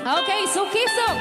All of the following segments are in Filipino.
Okay, Sukisok.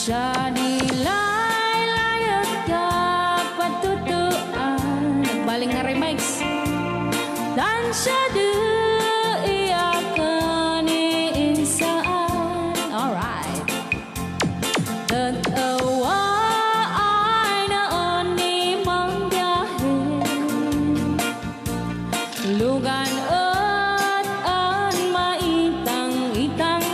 Siya nilay layat kag patutuan nagbaling nga remix dan siya de iyakan insaan. Alright, tatawa ay naon ni manggahin lugan at an maitang-itang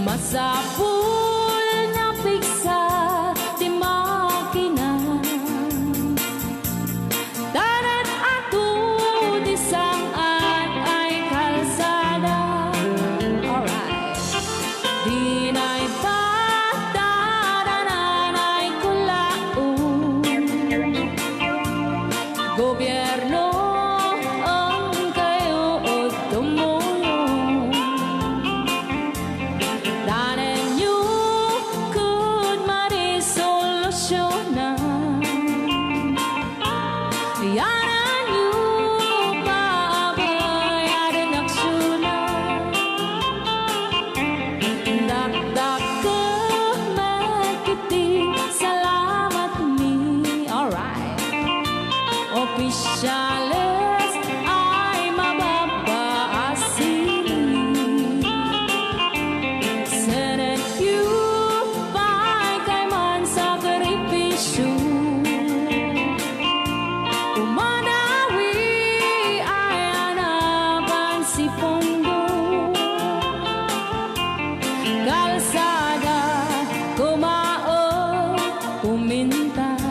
masapul na piksa di makina darat ato di sangan ay kalsada. Alright, di na'y patadanan ay kulaon gobyerno ang kayo o tumulong. Danan you could marisolusyonan. Yanan you pabayaran aksyonan. Dakdak ka magkiti salamat mi. Alright, opisyales ay mababaasin. Senate you pa'y kay man sakripisyo. Umanawi ay anapan si Pondo. Kalsada kumao kumintas.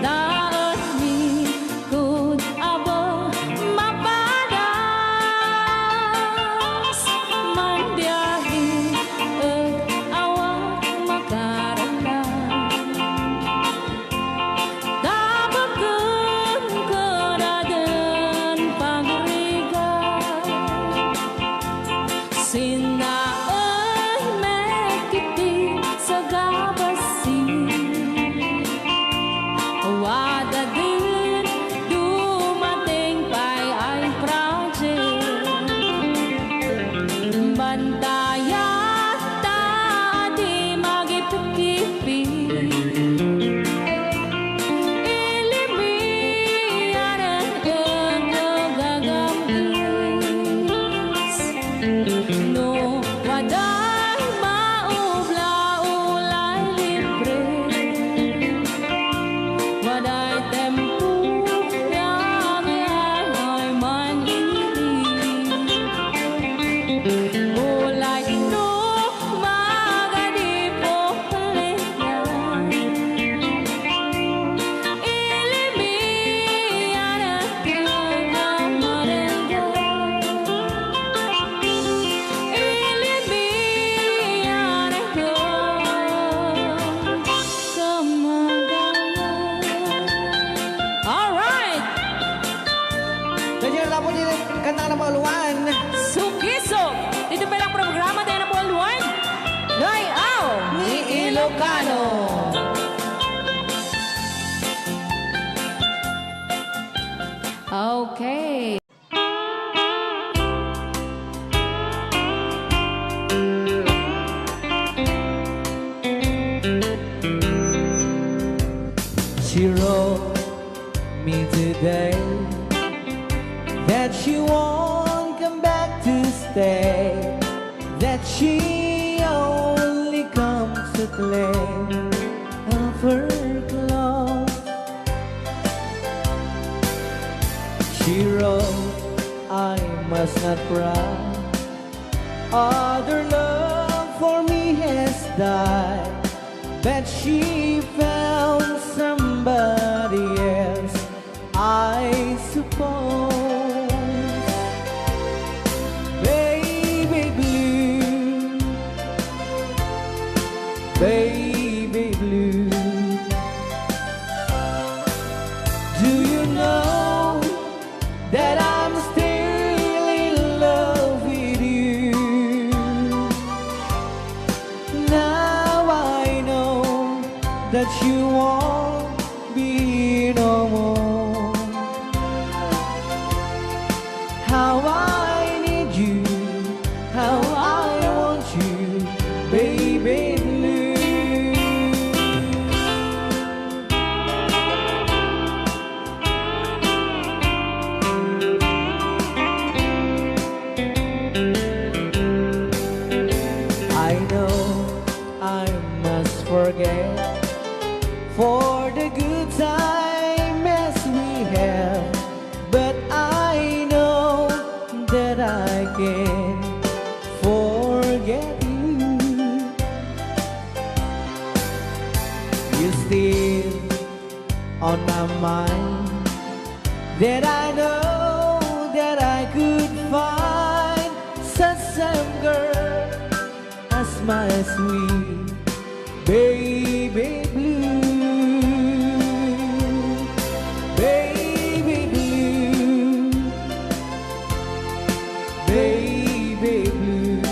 Daot ni kud abo mapadas man biyahe ug awak makaramdam. Dabagan ko na din pagrigat sinaoy mekiti sa gabasin. Wada din dumating pa'y ay project bantayan ta di magipikipi ilimian ang gagamis no waday maubla-ulay libre waday tempo yang ay manili ulay no magadipo palitan ilimian ang kagamarelga ilimian ang kamagalan. Alright, Ganyan lang po din kanta ng mga luwan. Sukisok. Dito pa lang programa tayo ng Buwan. Layaw Ni Ilocano. Okay. She wrote me today that she won't come back to stay, that she only comes to claim of her clothes. She wrote, I must not cry, Other love for me has died, but she found somebody else, I suppose. Baby blue, baby blue, do you know that I'm still in love with you? Now I know that you won't be no more. How I need you, how I want you, baby blue. I know I must forget for the good times we have, but I know that I can forget you. You still on my mind, that I know that I could find such a girl as my sweet baby blue, baby blue, baby blue.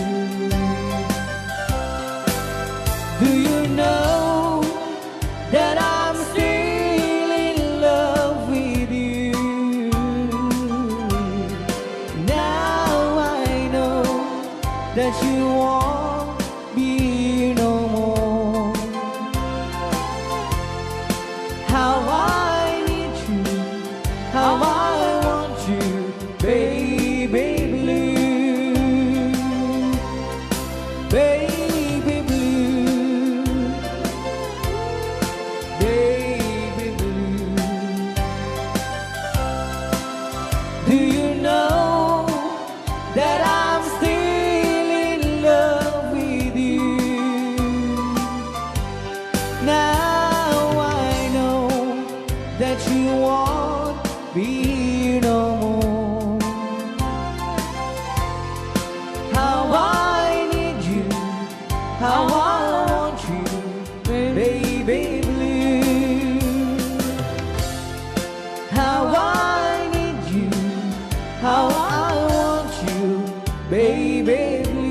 Do you know that I'm still in love with you? Now I know that you won't be no more. How I need you, how I want you, baby blue, baby blue, baby blue. Do you know that I'm still in love with you? Now I know that you won't be no more. How I need you, how I want you, baby blue. How I need you, how I want you, baby blue.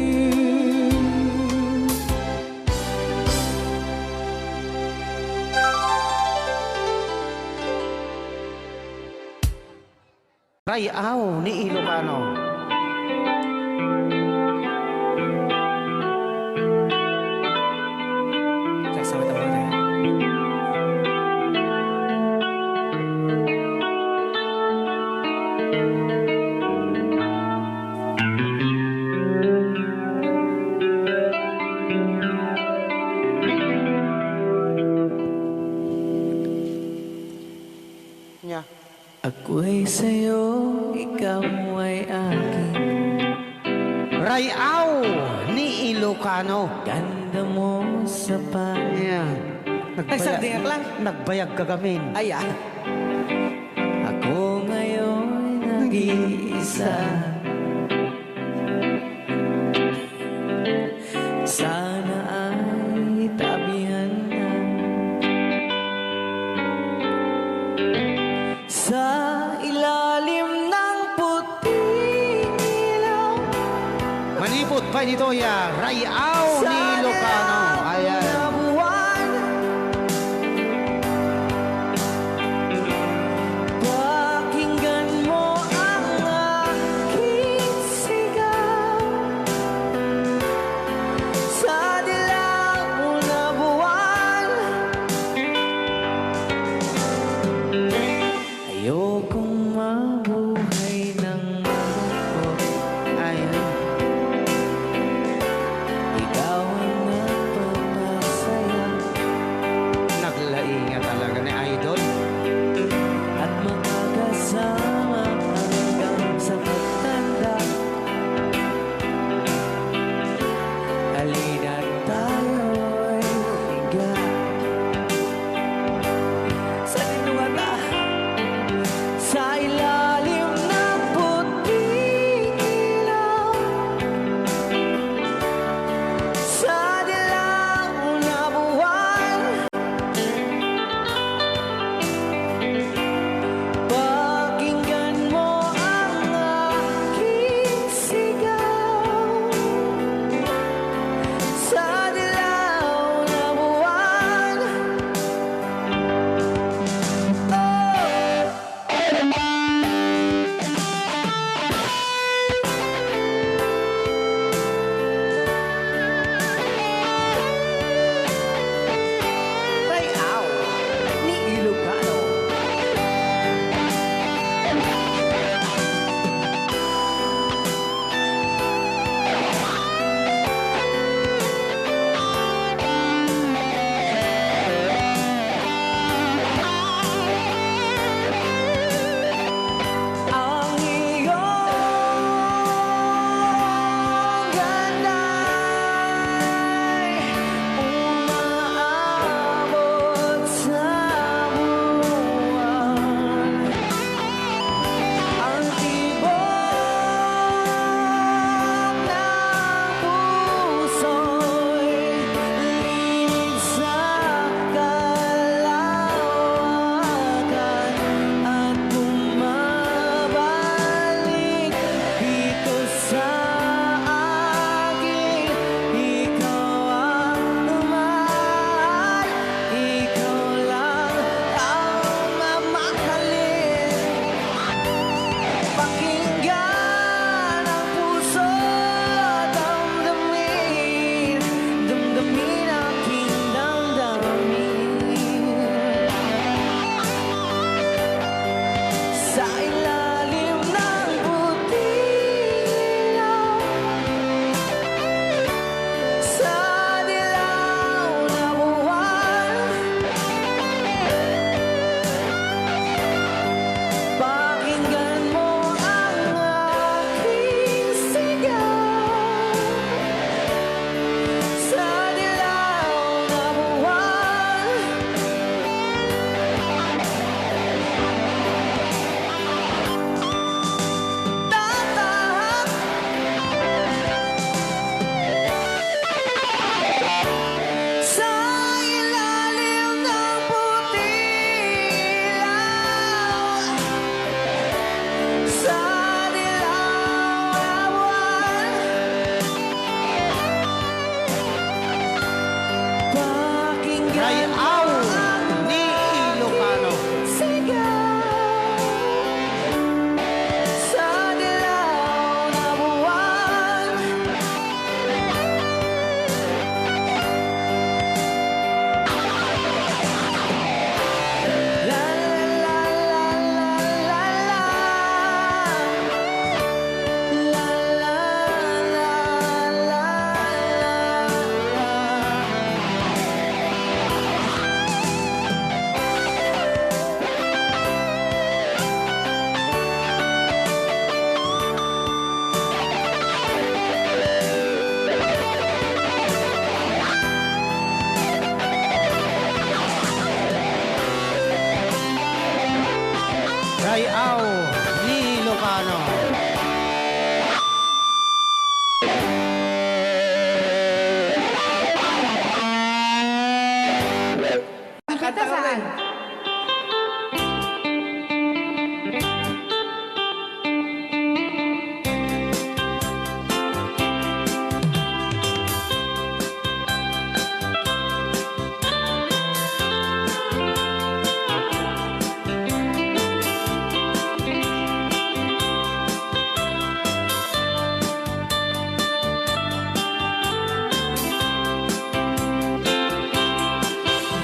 Rayaw ni Ilocano. Saksama tayo natin. Nya. Ako'y sa'yo, ikaw ay akin. Rayaw ni Ilocano. Ganda mo sa Yeah. Ay, sagdiyak lang. Nagbayag ka gamin. Ayan. Ako ngayon nag-iisa. Sana ay tabihan na sa ilalim ng puting ilaw. Manipot pa nito ya. Rayaw ni Ilocano. Ayan. Pakinggan mo ang aking sigaw sa dilaw na buwan. Ayokong mabuhay ng malungkot. Ayan. Ikaw ang nagpapasaya. Allen.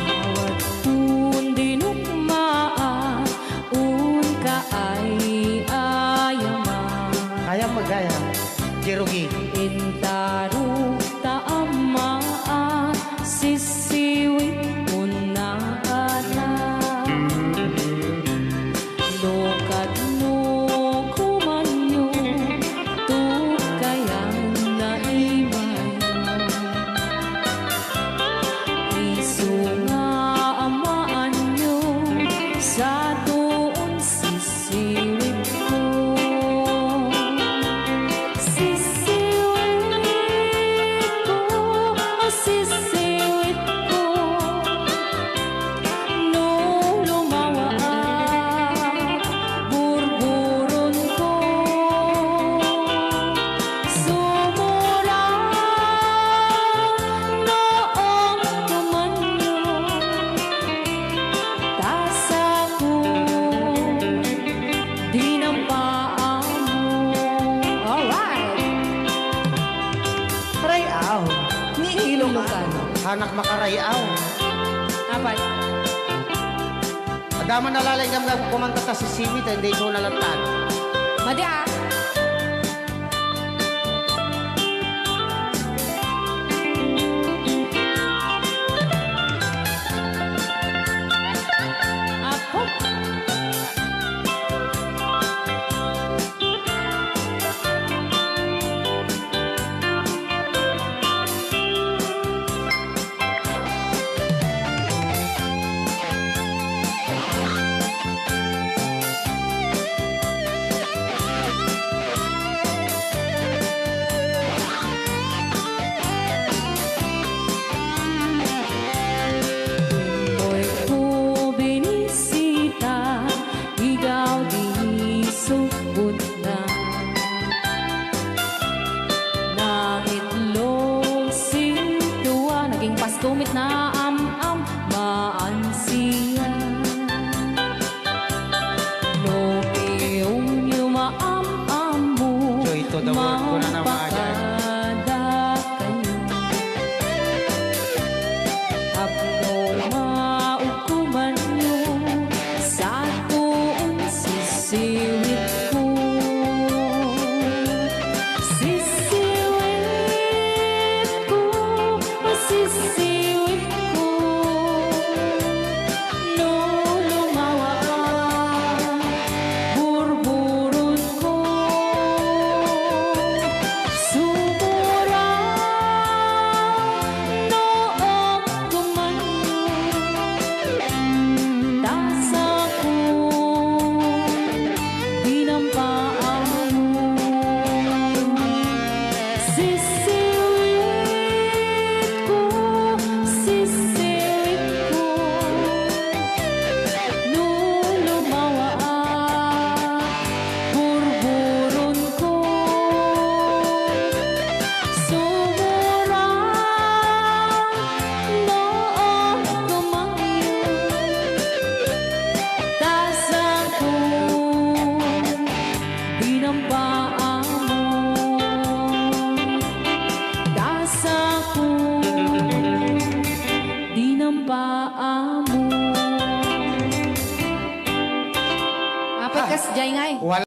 Bawat un dinukmaan, un ka ay ayaman. Kaya magaya. Jerugi. Intaru taamaan, sisiwit mo na ala. Lokad mo kumanyo, tukayan na imayan. Isu nga amaan nyo, sa doon sisiwit ko. Sisiwit ko, sisiwit ko. No lumawa burburon ko. Sumura noong kumanyo, tasa ko dinampaan mo. Alright! Rayaw. Ni Ilocano. Hanak makarayaw. Apat. Adama nalalay kang kumanta ta si Simit, hindi ko nalatag. Madi ah. Ako. Mo'y ko binisita, ikaw di sugod na. Nang itlog sintuwa, naging pastumit na am-am, maansiya. Lopiyong yumaam-am mo, Joy to the world ko na naman, mapakada kayo. Abno maukuman nyo, sa tuon sisiwit ko. Sisiwit ko, sisiwit ko. No lumawa burburon ko. Sumura noong kumanyo, tasa ko dinampaan mo. Sisiwit ko, sisiwit ko. No lumawa burburon ko. Sumura noong kumanyo, tasa ko dinampaan mo. Tasa ko dinampaan mo. Apat kas jay ngay. Wala.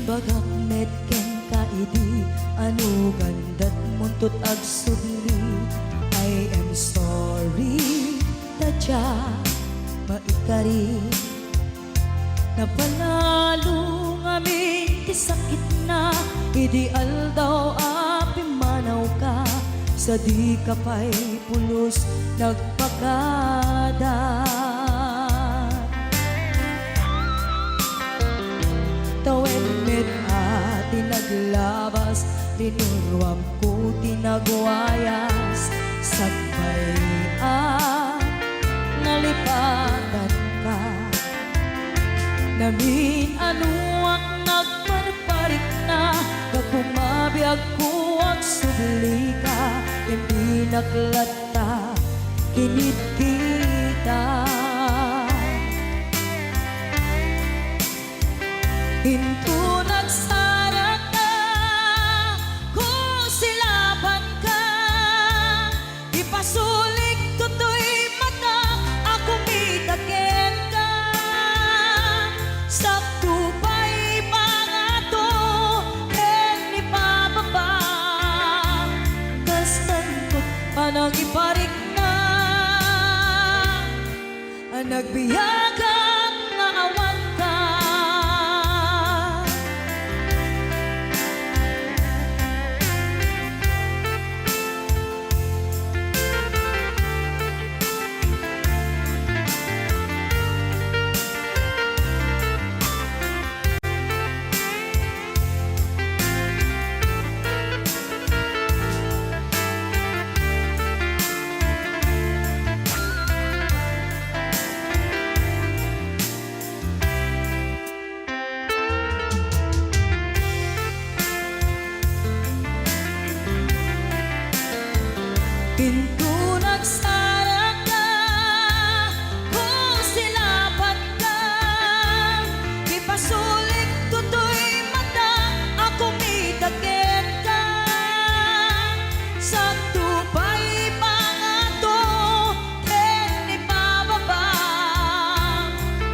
Bagak metken kaidi anu gandat muntut agsudli I am sorry taja maikari Napalalo ngamin ti sakit na Ideal daw api manaw ka Sa di ka pa'y pulos nagpagada Tawen met ati naglabas Tinurwam ko tinagwayas Sagbayan nalipatan ka Namin ano ang nagparparik na Pagkumabiyag ko ang subli ka Hindi naklata kinit kita Hinto nagsara ka Kung silaban ka Ipasulik to'y mata Ako mitakin ka Sakto pa'y pangato Ken ipababa Kastantot panang iparik na Nagbiyagang nga awan ka Hinto nagsara ka Kung silaban ka Ipasulik to'y mata Ako mitakin ka Sakto pa'y pangato Ken ipababa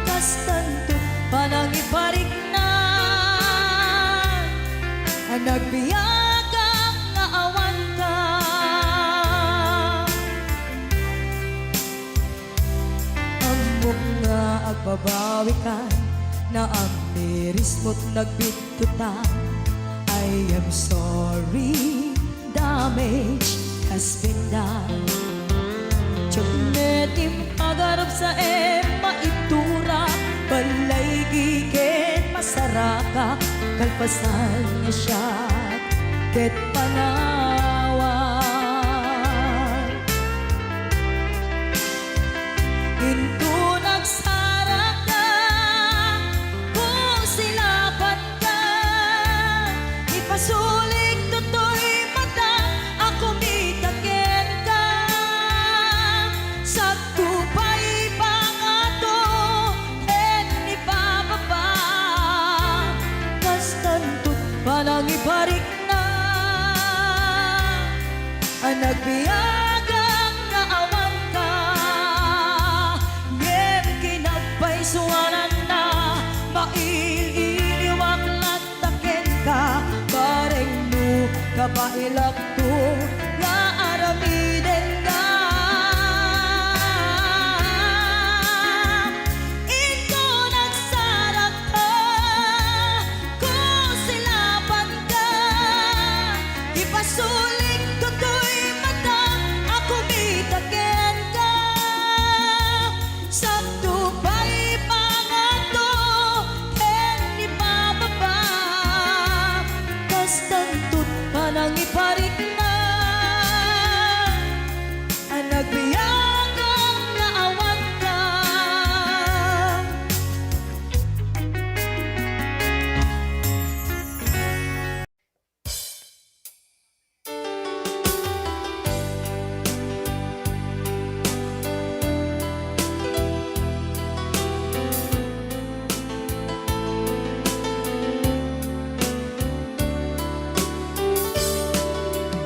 Kastanto panang iparik na Nagbiyagang nga awan ka nga agbabawi ka na ang miris mo't nagbitutan I am sorry, damage has been done Tiyagnetim agarap sa maitura Balay gigen masaraka Kalpasan niya siya ket panawan Hinto nagsara ka Kung silaban ka Ipasulik to'y mata Ako mitakin ka Sakto pa'y pangato Ken ipababa Kastantot panang iparik na Nagbiyagang nga awan ka Suwanan na maililiwag latakin ka Bareng mo kapailak to nga aramiden ka Ito nagsarak ka Kung silaban ka Ipasulik to'y mata Ako mitakin ka Sakto pa'y pangato Ken ipababa Kastantot panang iparik na Nagbiyagang nga awan ka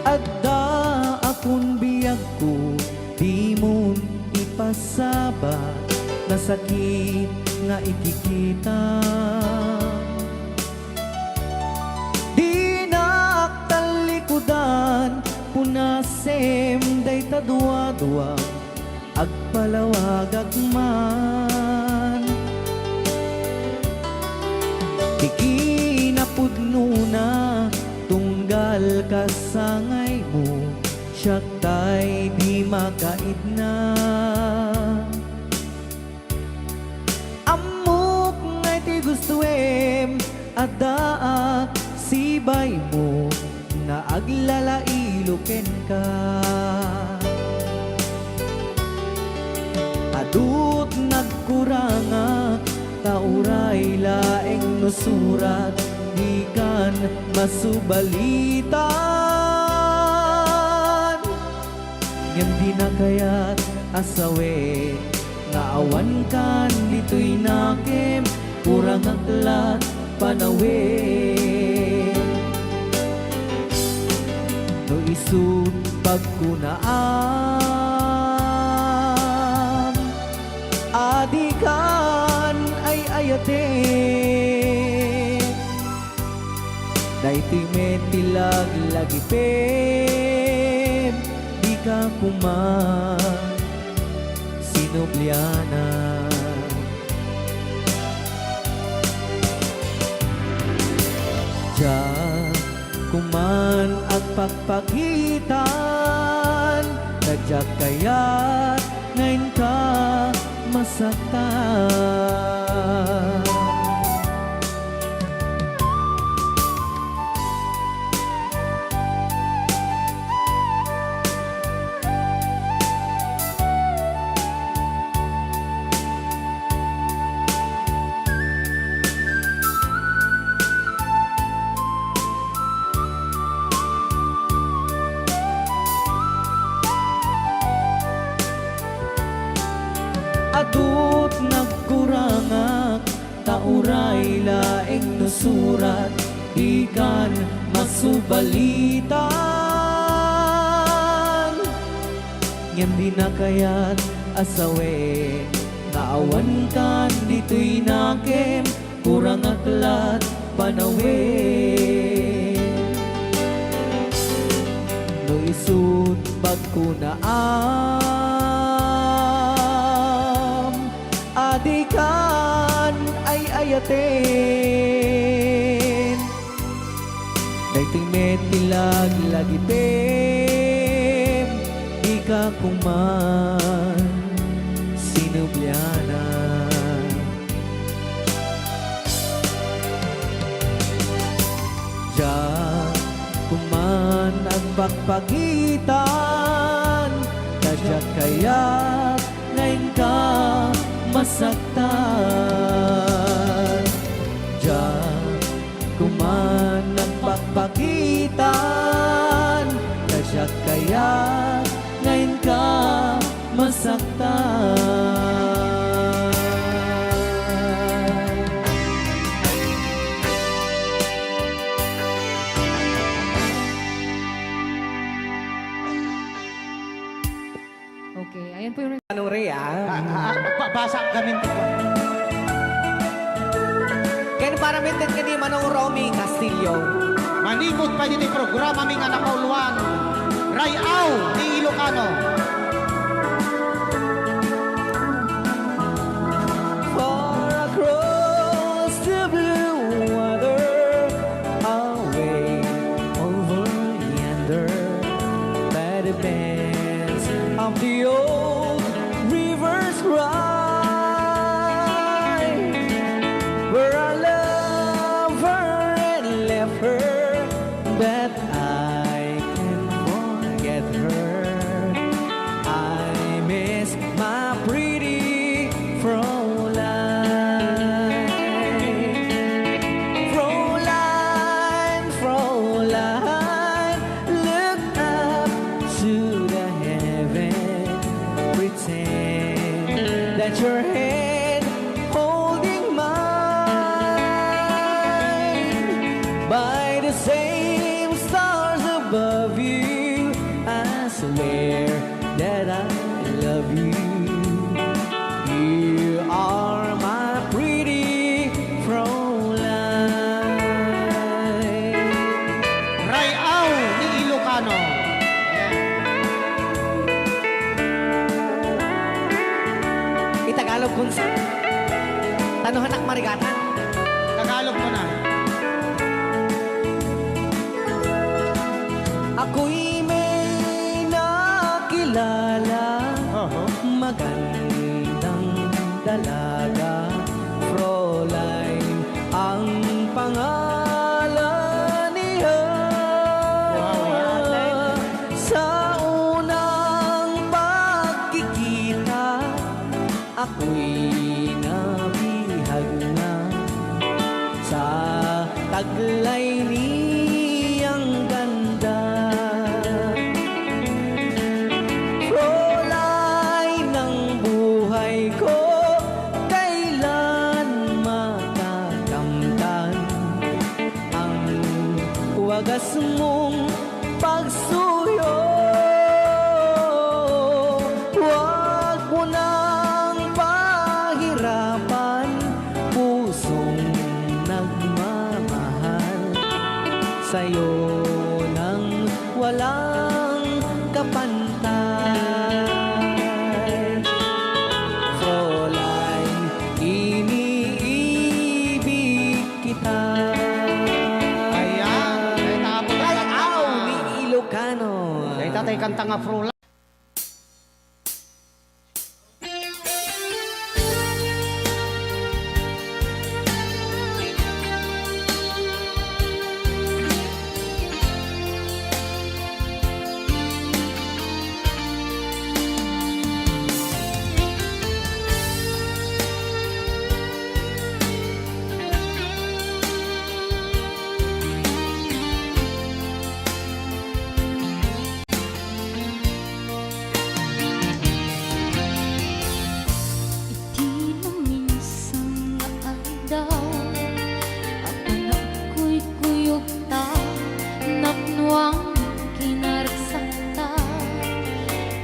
Adda akong biyag ko Di mo ipasabat Na sakit nga ikikita Di naktalikudan Punasem day tadwa-dwa agpalawag man. Ikinapudno na tunggal kasangay mo, siya tay di makaid na. Amok ngay ti gustuem adaak sibay mo na aglalailuken ka. Adut nagkuranga tauray laeng nusurat di kan masubalitan. Ngem di na kaya't asawe nga awan kan dito'y nakem kurang aklat panawe. No isut pagkunaan adikan ay ayate dayti metilag lagi pem di ka kuman sinubliana. Diyan kuman agpagpagitan nadyak kaya't ngayon ka masaktan. Adut nagkurangak tauray laeng nusurat ikan masubalitan. Ngem di na kaya't asawe nga awan kan dito'y nakem kurang aklat panawe. No isut pagkunaan adikan ay ayaten daytoy metilag lagi tem di ka kuman sinubliana. Diyan kuman agpagpagitan kadyak kaya't ngayon ka masaktan. Diyan kuman nagpagpagitan kadyak kaya't ngayon ka masaktan. Okay, ayan po yung... Anong Rhea? Basa kami. Kaya para mintin ka ni Manong Romy Castillo. Manipot pa dito yung programa ming anak kauluan. Rayaw ni Ilocano. Far across the blue water, away over yonder, by the banks of the old rivers ride, where I love her and left her, but I can't forget her. I miss my pretty Fräulein. Fräulein, Fräulein, look up to the heaven, pretend that your hand holding mine. By the same stars above you, I swear that I love you. You are my pretty Fräulein. Rayaw ni Ilocano. Tagalog kunsa. Tanuhan ak marigatan. Tagalog mo na. Ako'y may nakilala, magandang dalaga, Fräulein ang pangalan niya. Sa unang pagkikita, ako'y nabihag na sa taglay niyang ganda. Fräulein ng buhay ko, kailan makakamtan ang wagas mong pagsuyo. Huwag mo nang pahirapan pusong nagmamahal sa'yo nang walang kapantay. Fräulein, iniibig kita. Ayan. Ay, tapos Ay, aw, ni Ilocano. Ay, tatay kanta nga Fräulein. Di na minsan naandaw ako na'ko'y kuyog ta naknuang kinaragsata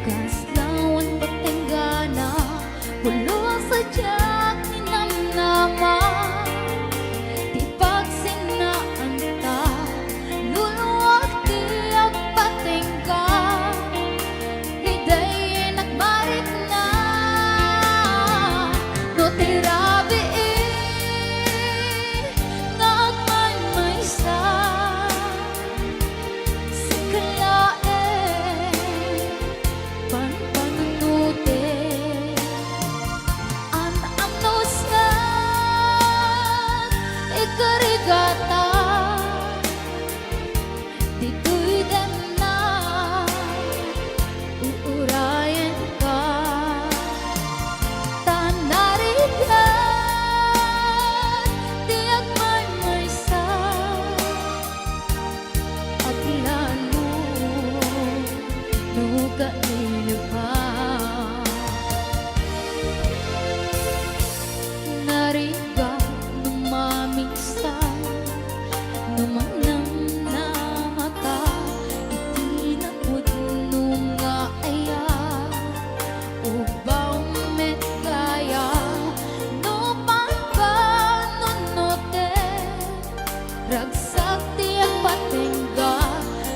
kaslawan patenggana bulo sa tiyak ni namnama di pagsinaan ta luluwag tiyak patengga Hiday nagmarik na no tirabi nga agman may sa sikalae panpanunute an amnos nga ikarigata dito'y dem na uurayan ka tanarigan tiyak man may sa aglalo nuga ninyo pa nariga numamisan numanam na mata itinapod nunga aya ubaw met kaya no pagkanunote ragsak tiyak patengga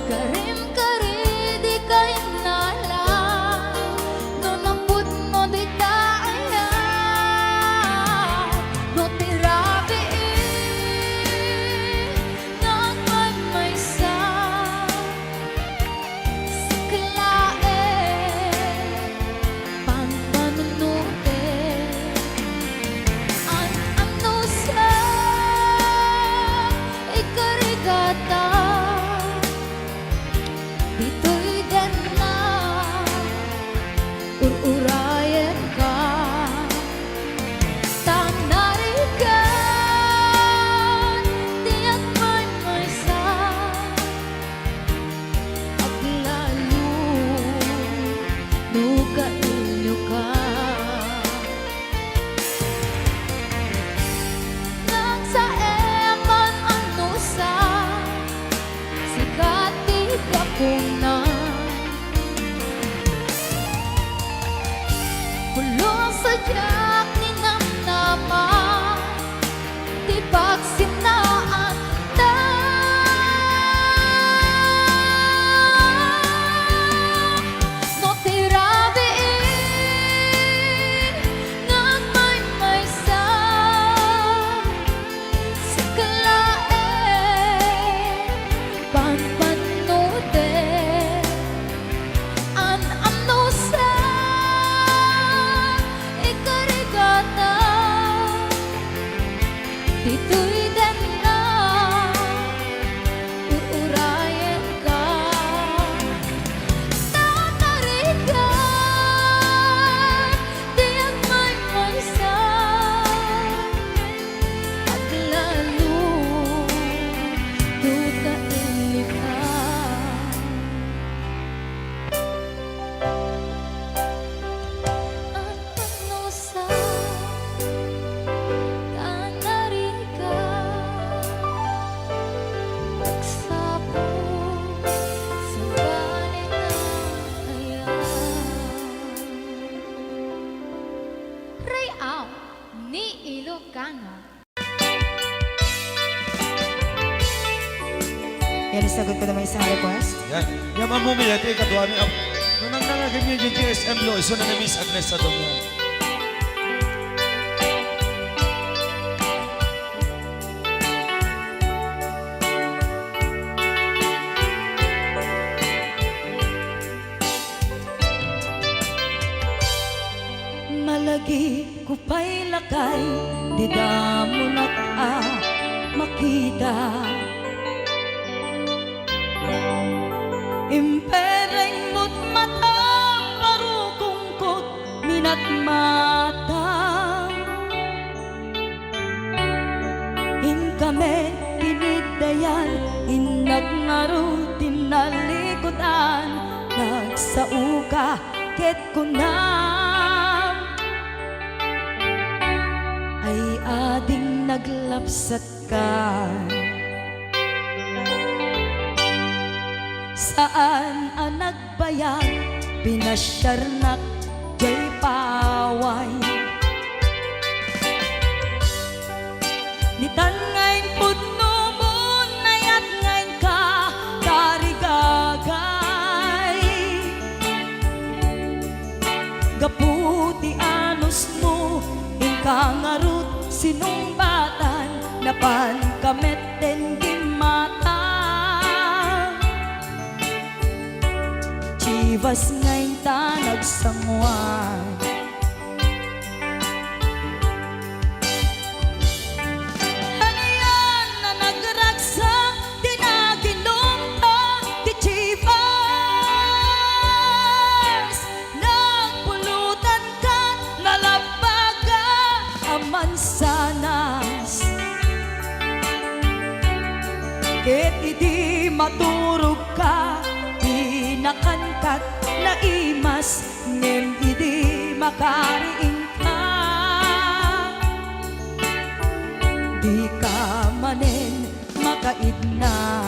karim kari di kay nala no nampud mo di kaya no tirabi nagman may sa siklae panpanunute an ano sa ikarigata dito'y den na ururayan ka tanarigan tiyak man may sa aglalo nuga inyo ka nang sa eman ang nusa sikati ka na Bulong sa tiyak ni namnama di pagsinaan ta no tirabi nga Mariano. Yan, sagot ko naman isang request. Yan. Yan mamumila, ito yung kadwa ni nung nangangaganyan yung GSM lo, iso na Miss Agnes sa doon yan. Malagi ko pa'y lakay, di damo makita. Impereng mo't mata, parukungkot, minat mata. Kami tinidayan, inagnaro tinalikodan, nagsauka ket kunam ay ading naglapsat ka. Saan ang nagbayag, pinasyarnak jay paway. Nitan ngayon pudno mo, nayat ngayon ka, tarigagay. Gaputi anos mo, ingkangarut sinumbatan, napan kamet den gimata. Chivas ngayon ta nagsangwan. Mansanas ket idi maturog ka, pinakankat na imas, ngem idi makariing ka. Di ka manen makaidna.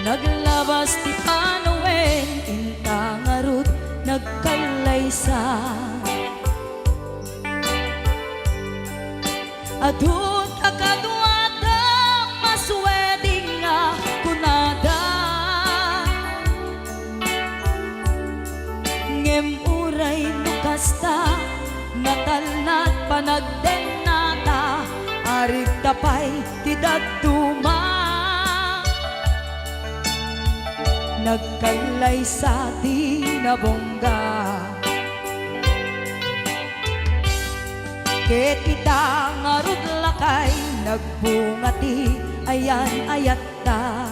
Naglabas ti Panoen, intangarut nagkalaysa. Adut akadwata masweding nga kunada. Ngem uray nukasta, natalnat panagdenata, arig tapay ti daduma. Nagkalay sa tinabongga, ket itangarud lakay, nagbungati ayan ayat ta.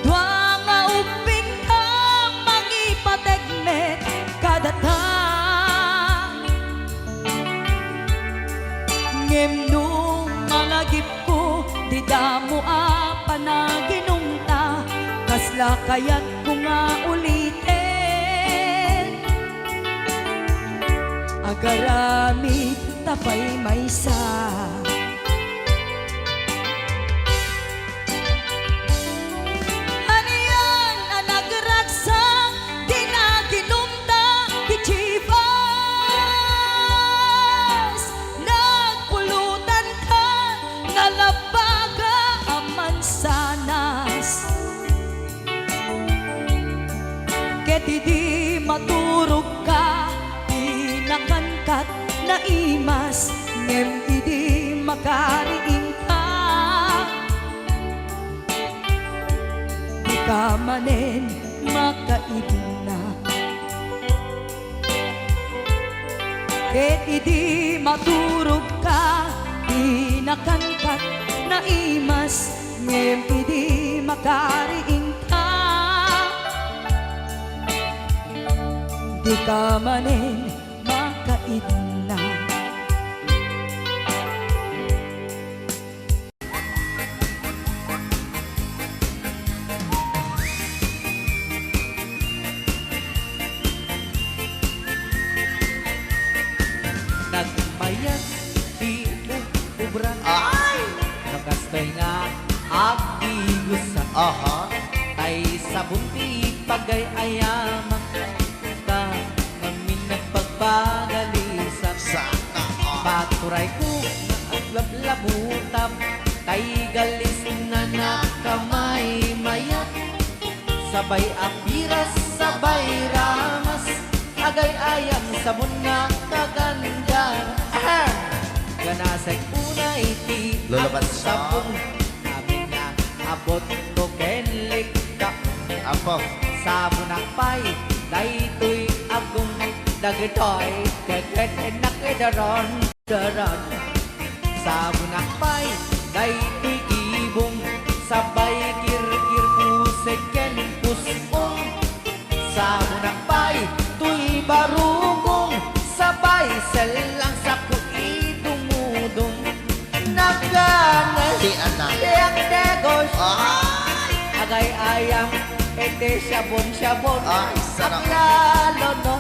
Dua nga uping ka, mangipategmet kadata. Ngem nung malagip ko, di damo panaginungta, kasla kayat ko nga ulitin. Agaramit tapay maysa. Haniyan ang nagragsak, di naginumta, di chivas. Nagpulutan ka, nalabaga mansanas, ket idi maturog ka, pinakankat na imas, ngem idi makariing ka. Di ka manen makaibna, ket idi maturog ka, di nakankat na imas ngem idi makariing ka di ka manen makaidna Nagmayat di ubran ay nakastoy nga agigusa tay sabon ti pagay ayama ka ngamin nagpagpagalisan Sana paturay ko at lablabutap tay galis na nakamay mayat sabay apiras sabay ramas agay ayam sabon nga kaganda ganasay unay ti Lulaban ang sabon amin nga abot ko kenlik ka Apo sabon akpay daytoy agong dagitoy keket nakidaron daron sabon akpay daytoy ibong sabay kirkir pusek ken pusong sabon akpay tuy barugong sabay selang sa kui dumudong nagganay Di anak tiyak degos Ay agay ayam ete sabon-sabon Ay, sarap. ang lalo no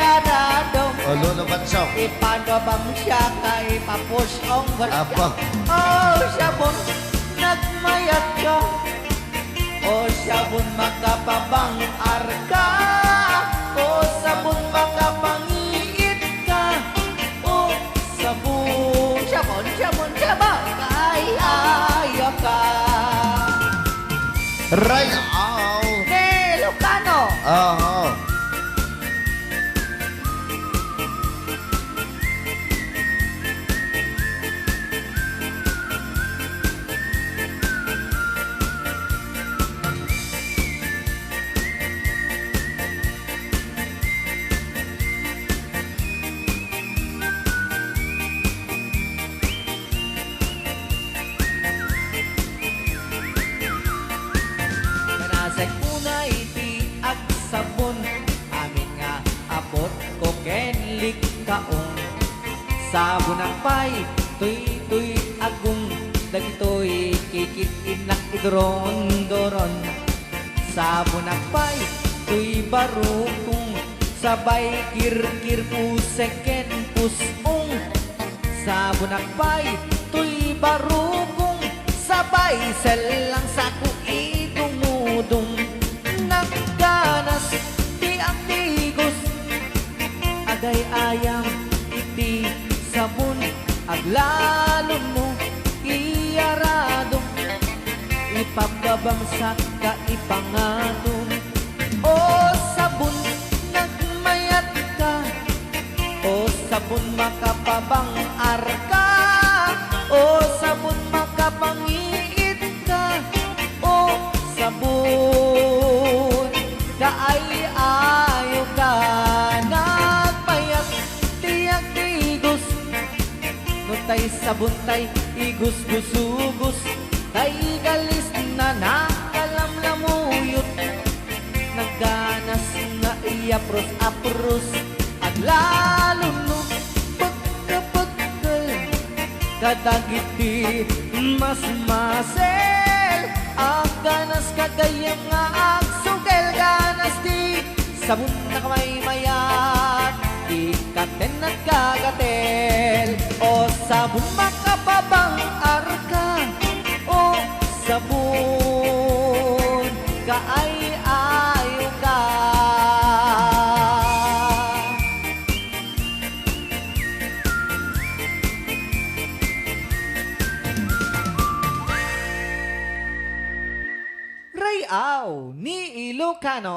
adadong Olo bansok ipano bang siya kay papusyong Apo oh sabon nagmayat ka oh sabon makapabang arka oh sabon makapangiit ka oh sabon sabon kay ayo ka Rayaw Ilocano Oo Kanasay unay ti ag sabon amin nga abot ko kenlik kaong sabon ang pay tuy agong dagitoy kikit inak idron doron sabon ang pay tuy barukong sabay kirkir pusek ken pusong sabon ang pay tuy barukong sabay selang sa kui dumudong nagganas ti ang tigos agay ayam iti sabon aglalo mo iyaradong ipagabangsak ka ipangatong o sabon nagmayat ka o sabon makapabang arka o sabon makapangiit ka o sabon kaay ayo ka nagpayak tiyak tigos no tay sabon tay igos gusugos tay galis na nakalamlamuyot nagganas nga apros at lalo no pagkapagkal kadagiti mas masel ang ganas kagayang nga agsugel ganas di sabon na kamay mayat ikaten at kagatel o sabon makapabang arka o sabon kaay ayo ka Rayaw ni Ilocano.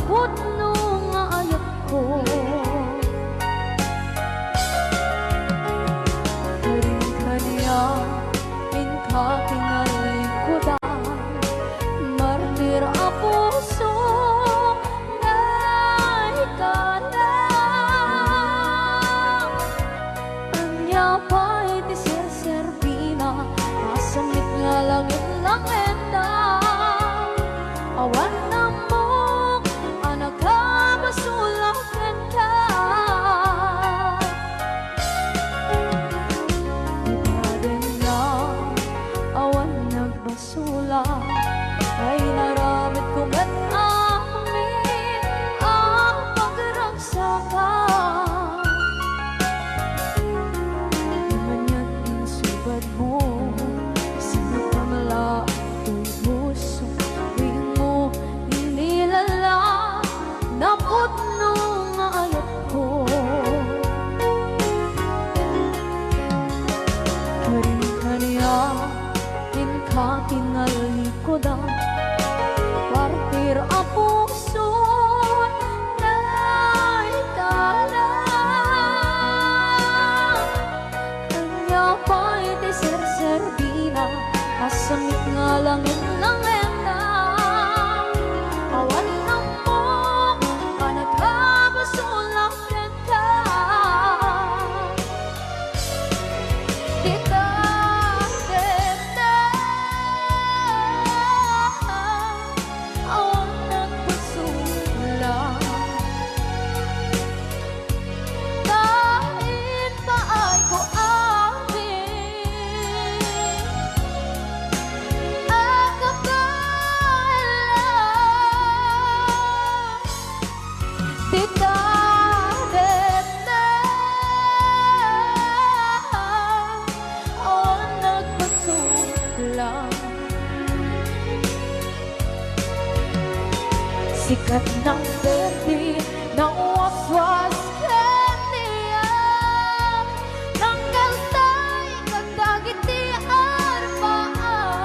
napudno nga ayat ko. Karing kanya in kakingalikudan, martir a puso na ikalang. Anya pa'y ti serservina, masamit nga langit lang endang. Awan na mo, anak ka masulak ka. Ibaden na, awan nagbasula, ay naramit ko ba't amin ang pagragsakan. Naman yan ang subad mo, sinapamala ang puso. Tuwing mo inilala, napudno nga ayat ko. Karing kanya in kakingalikodan, partir a puso na ikalang. Kanya pa'y ti serservina, asamit nga langit lang endang. Awan na mo, anak ka masulak ka. Kita dete, awan nagpasulang. Kahit pa ay ko amin, akapailan. Kita dete, awan nagpasulang. Sikat ng berde na waswas kaniya, ng kaltay kagdagiti arbaan.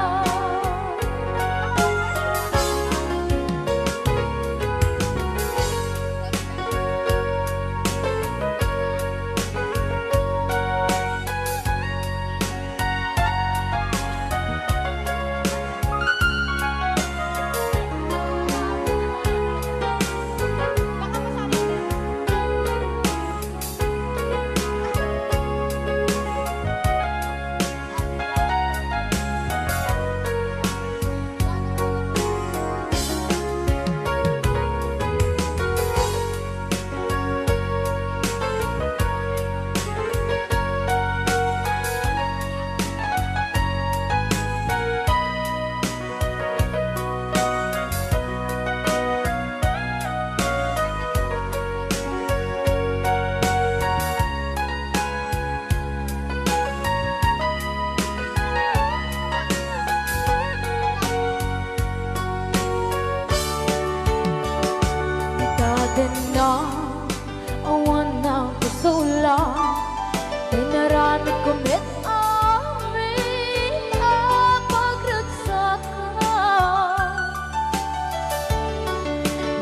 Ikaden na, awan na kusula, dinaramit ko met amin ang pagragsakan.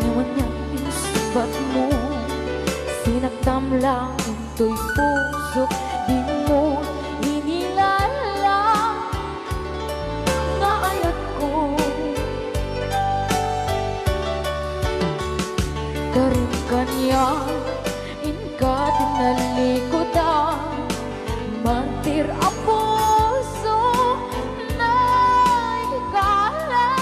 Ngayon niyang insubat mo, sinagdam lang into'y puso, di mo inilala nga ayat ko. Karing kanya in katinalikodan, martir a puso na ikalang.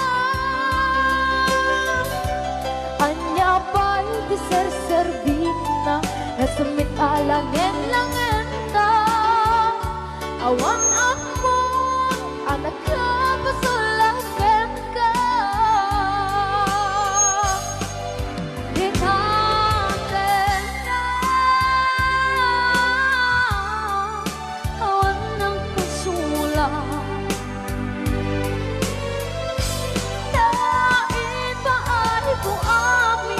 Anya pa'y ti serservina, nasamit alangin langin ta. Awan ako, anak ka pasulakan ka. Ikaten na, awan ng pasulang. Dahil pa ay ko amin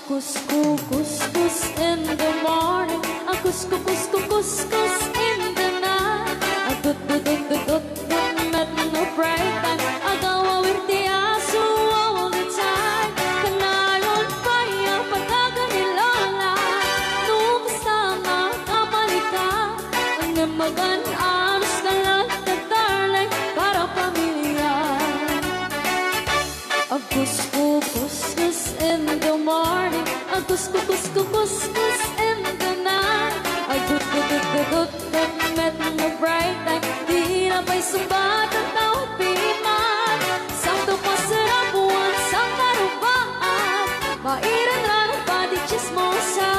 Couscous in the morning, a couscous in the night. A dut met no break time. A gawa with the aso all the time. Kanayon pa yung pagkaga ni Lola. Nung kasama kamalika, ang namagan anos ka lang na darling para pamilya. A couscous in the morning, a couscous in the night. A dut met no bright time. Di na pa'y sumbat ang tawag piman. Sakto pa sarap buwan sa karubaan. Mairan lang ang pati chismosa.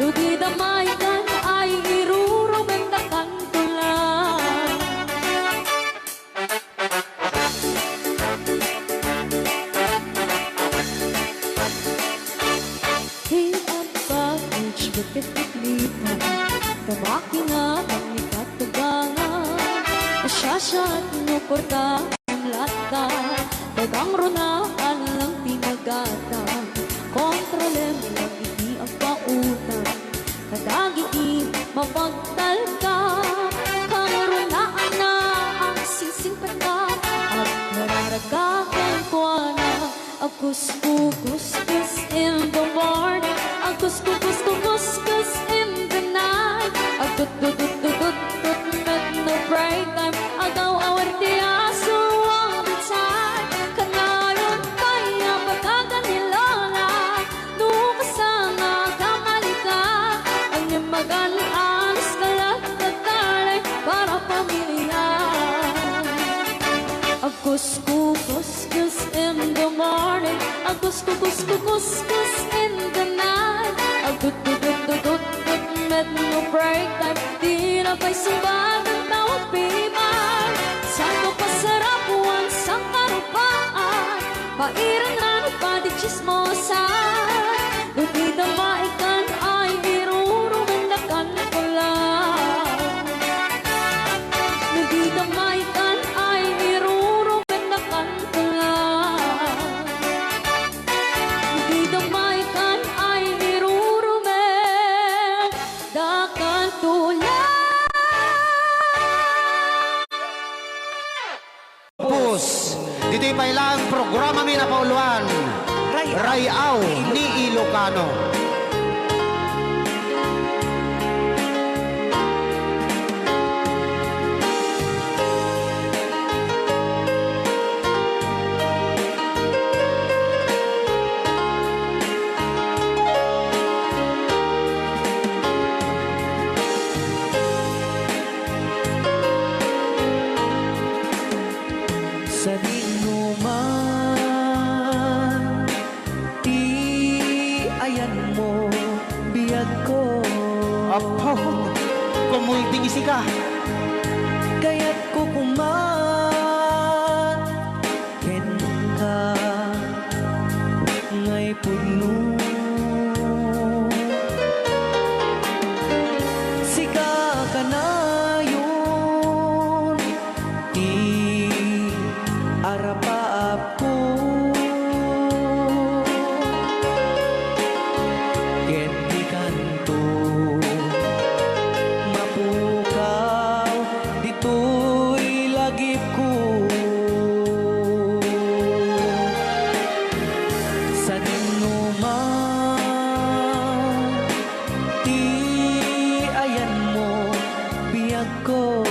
Dugi damay kan ay irurumentakan ko lang. Hey, at package, bakit iklipan? Kamaki nga ang ikatugangan. Asyasya at nuporta ang lata. Tagang runaan lang tinagata. Kontroler lang hindi ang pautan. Kadagiti mapagtal ka. Kang runaan na ang sising pata. At nararagahan ko na. A couscous in the morning, a couscous in the night. A dut met no break time. Agaw awar di aso all the time. Kanayon kaya pagkaga ni Lola. Nung kasama kamalika, ang nemagan anos ka lang na darling para pamilya. A couscous in the morning, a couscous in the night. A dut met no break time. Di na pa'y sumbat ang tawag piman. Sakto pa sarap buwan sa karupaan. Pairan na no pa di chismosa. Dugi damaikan ay irurumendakan ko lang. Dugi damaikan ay irurumendakan ko lang. Dugi damaikan ay irurumendakan ko lang. Pus, dito'y pailang programa mi na pauluan. Rayaw ni Ilocano. Sa dinuman, di ayan mo biyag ko. Apo, kumuy tingisi ka. Kaya't ko kuman ken ka ngay puno. Sika ka na yun, di arapaap ko. Ken di kanto mapukaw, dito'y lagip ko. Sa dinuman, di ayan mo biyag ko.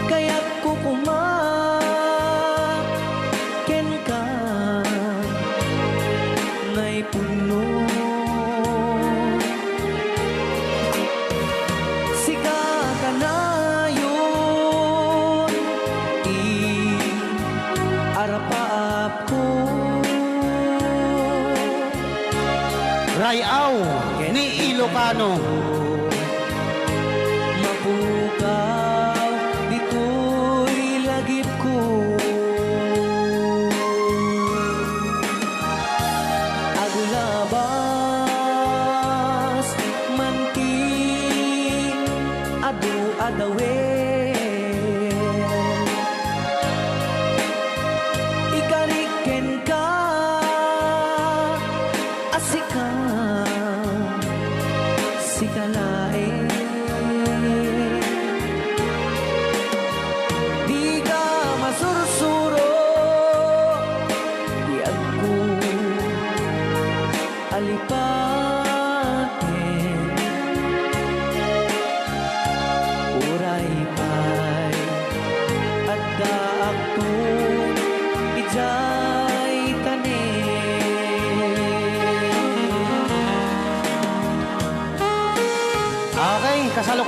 Kaya't kukumak ken ka ngay puno. Sika ka na yun, arapaap ko. Rayaw ni Ilocano. Mapukaw, dito'y lagip ko. Agulabas, manti, adu-adawen. Ikarik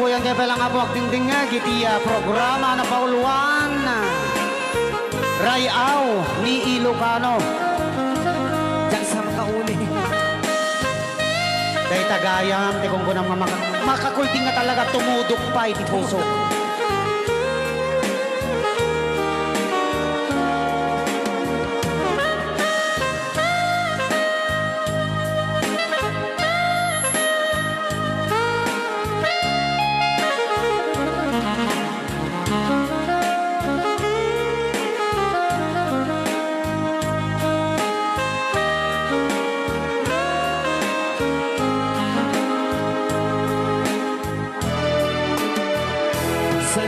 yang kepelang abuak dingding nga gitiya programa na pauluan. Rayaw ni Ilocano. Diyan sa makauli. Day tagayam, di kung kunang makakulting nga talaga tumudok pa iti puso. Sa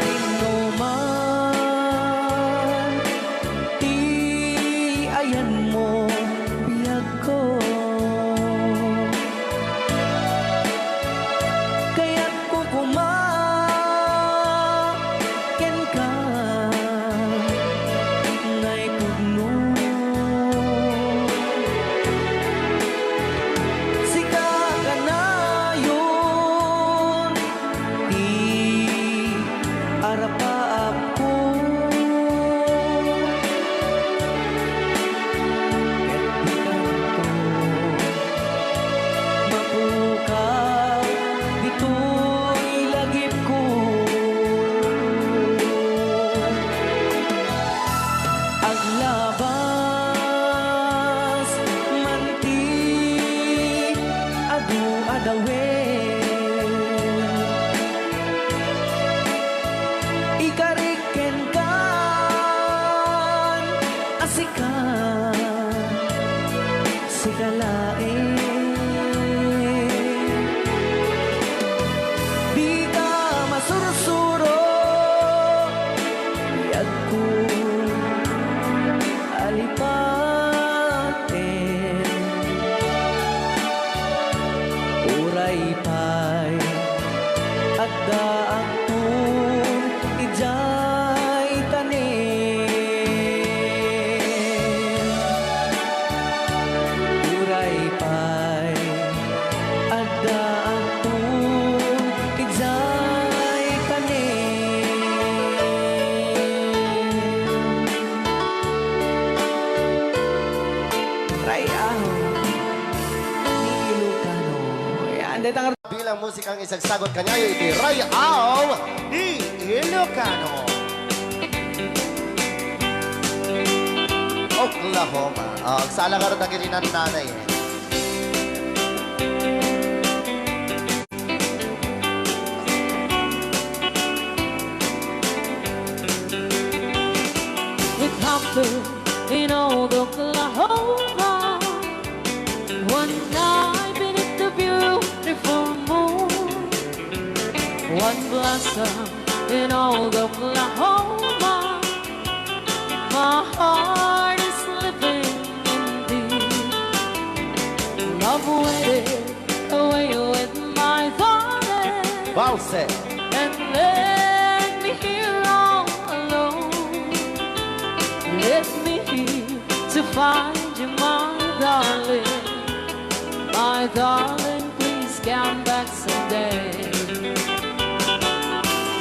man, ti ayan mo biyag ko. Kaya't kukumaken ka ngay pugno. Sika ka na yun, ti arapaap ko. Ket di kanto mapukaw dito'y lagip ko. Aglabas manti adu adawen. Ikariken kan asika sikalain. Di ka masursuro biyag ko alipaten. Uray pa'y at daang tun ijay tanin. Uray pa'y at daang tun ijay tanin. Rayaw ni Ilocano. Yan, detang Bilang musikang isagsagot kanya ay iti Rayaw ni Ilocano. Oklahoma. Agsala ka rin na kininan nanay. It happened in old Oklahoma one night beneath the beautiful moon. One blossom in old Oklahoma. My heart is living in thee. Love waited away with my darling Valse. and let me here all alone. Let me here to find you, my darling. My darling, please come back someday.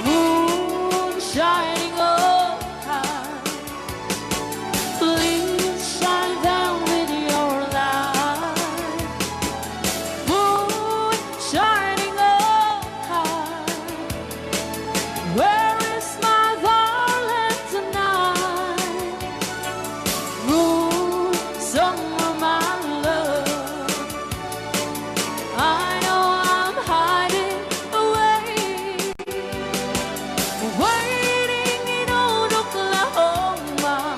Moon shining oh high, please shine down with your light. Moon shining oh high, where is my darling tonight? Moon, summer, my love, I know I'm hiding away, waiting in old Oklahoma.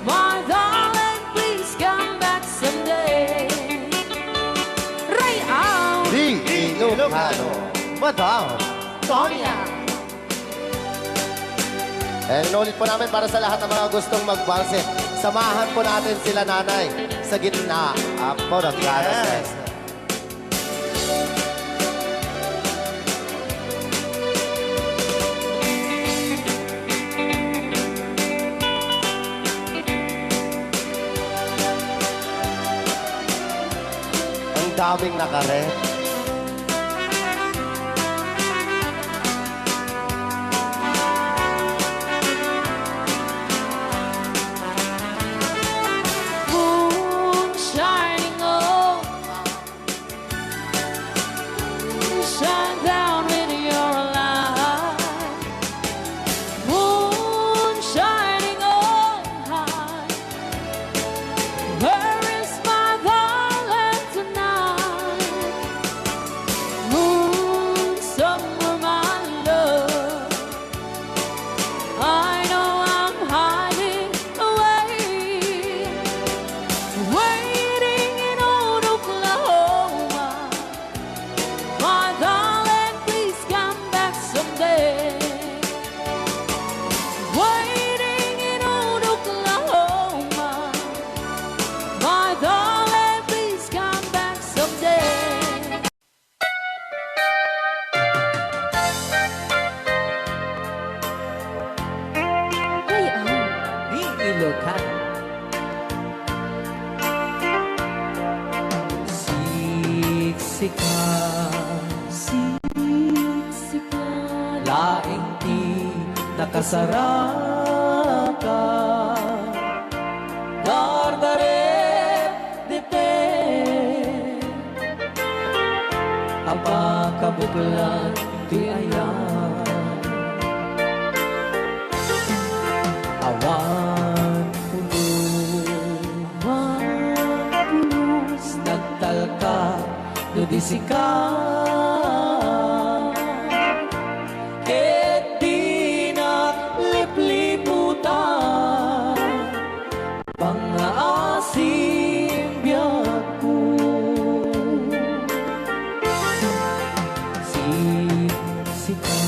My darling, please come back someday. Rayaw Di Ilocano. Madam. Sonia. Inulit po namin para sa lahat ng mga gustong magbalse. Samahan po natin sila nanay sa gitna. Apo ng Yes. Ang daming nakaret. laing ti nakasaraka dardaret dipe apa kabuklan ti ayan awan pulos nagtalka do di sika ket di naglipliputan pangaasim biyak ko siksika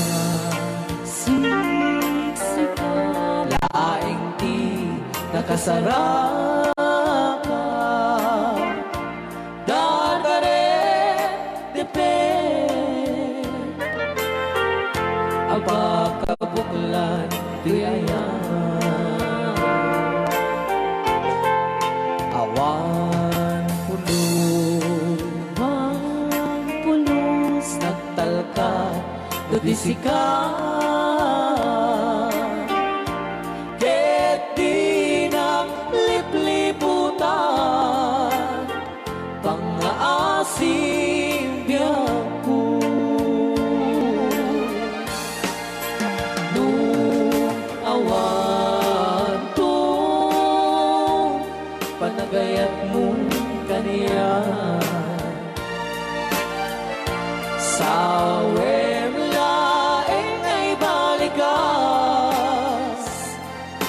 laing ti nakasaraka dadaret dipe apakabuklan di ayan awan pulos nagtalka do di sika ket di naglipliputan pangaasim biyak ko nung awan to panagayat mo kaniya sa laeng ay balikas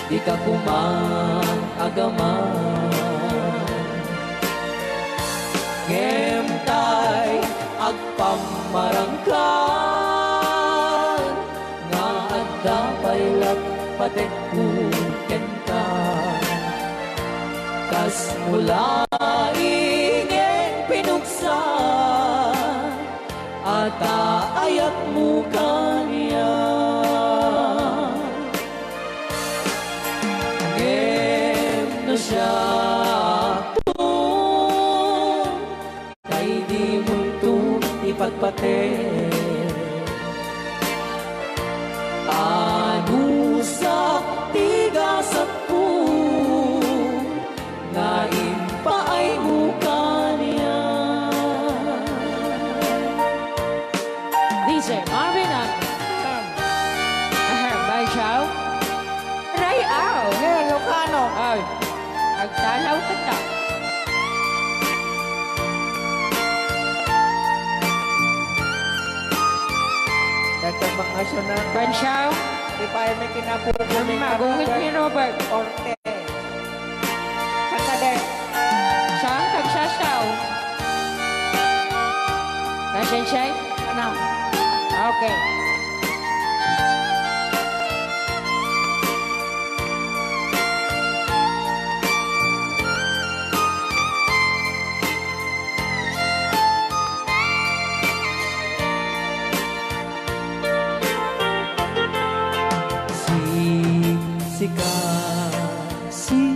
di ka kumang agaman ngem tay agpamarangkan nga adda paylap patekkuken ka kas mula ingeng pinuksa at ayat mo kaniya ngem na siya kay di mo ito ipagpate ano sa tigasat po nga impaay mo kaniya DJ Marvin at Bay Chow. Rayaw. Lucano Ay, agtalaw ka ta. Dagdag bakasyon na Bay Chow, di pa may kinapupo ni magungit ni Robert. Orte Sakade Siyang kagsasaw. Kasensay? ano Okay.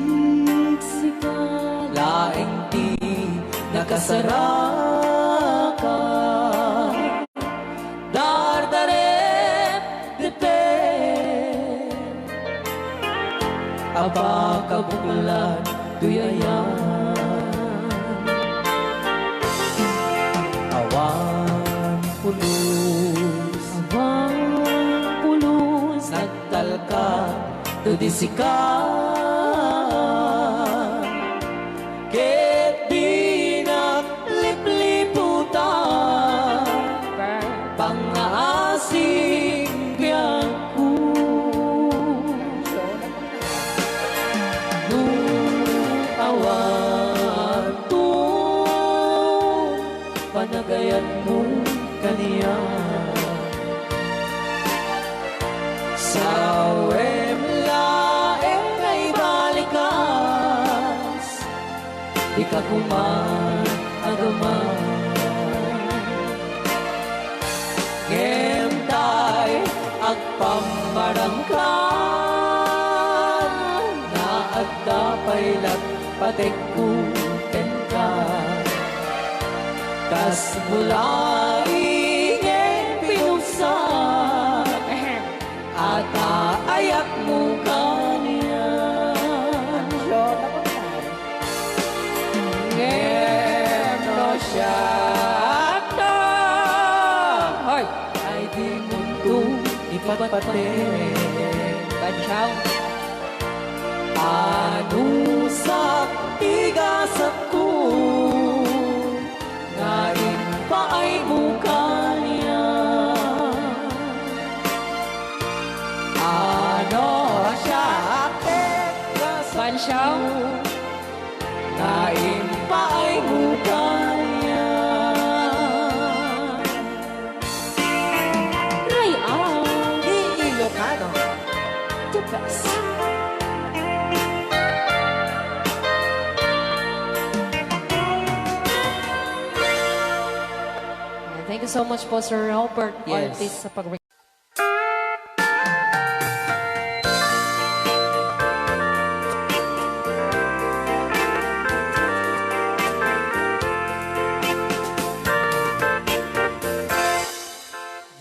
siksika laing ti nakasaraka dardaret dipe apakabuklan duyayan awan pulos nagtalka do di sika ket di naglipliputan pangaasim biyak ko nung awan to panagayat mo kaniya sa laeng ay balikas di ka kumagaman ngem tay agpamarangkan na agda paylat patekkuken ka kas mula ingeng pinuksa mukha niya. Ngeno siya na Hoy! ay di mundong ipatpatin. Badyaw. Ano sa tigas ako ngayon pa ay mukha niya. Ano siya tigas Bansyaw. ngayon pa ay mukha niya. Rayaw. Ilocano. The best. Thank you so much po, Sir Robert Yes. Ortiz, sa pag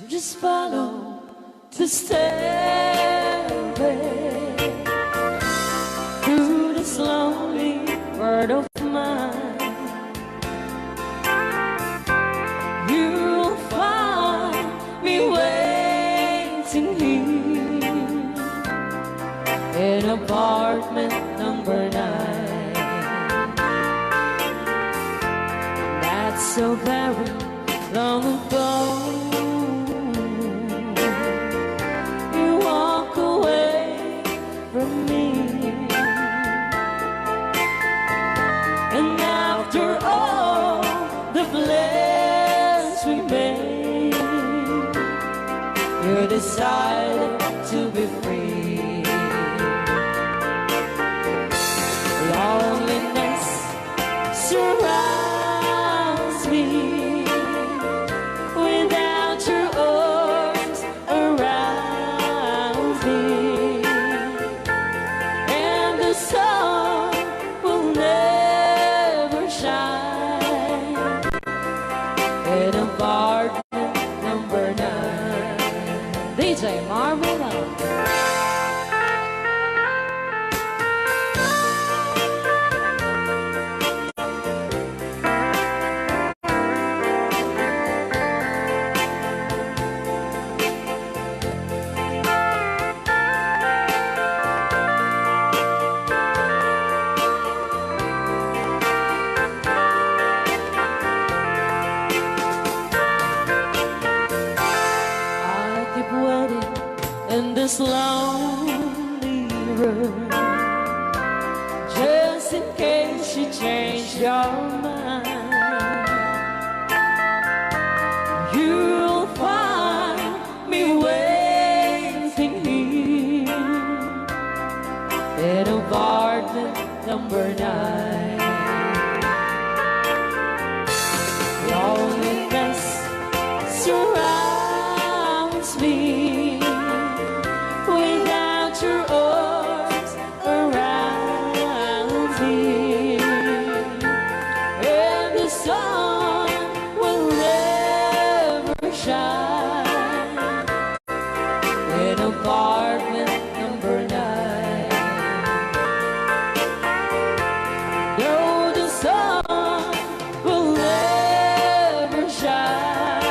Just follow the stairway through this lonely world of mine. You'll find me waiting here in apartment number 9. That's so very long ago. You walk away from me, and after all the plans we made, you decided to be free. Loneliness surrounds me. Without your arms around me, and the sun will never shine in apartment number 9. DJ Marvela. I keep waiting in this lonely room, just in case you change your mind. You'll find me waiting here in apartment number 9. Loneliness surrounds me. Without your arms around me, and the sun will never shine in apartment number 9. No, the sun will never shine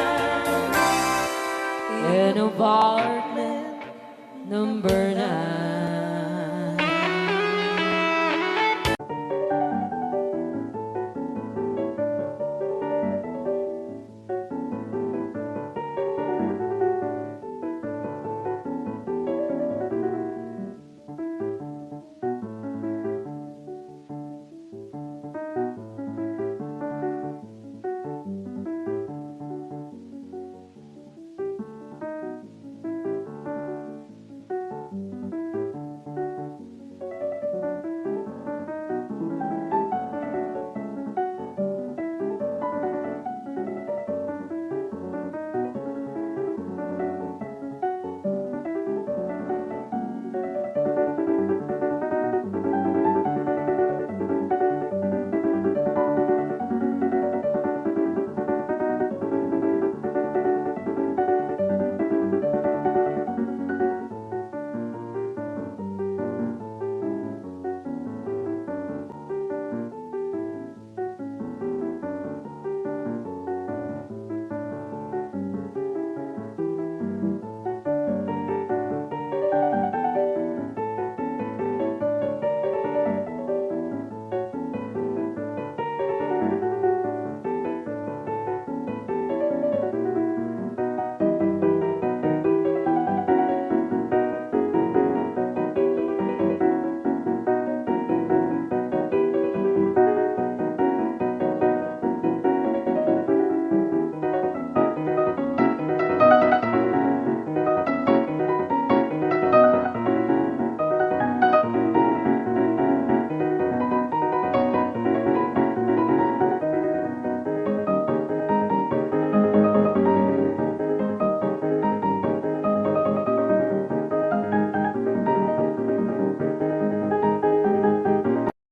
in apartment number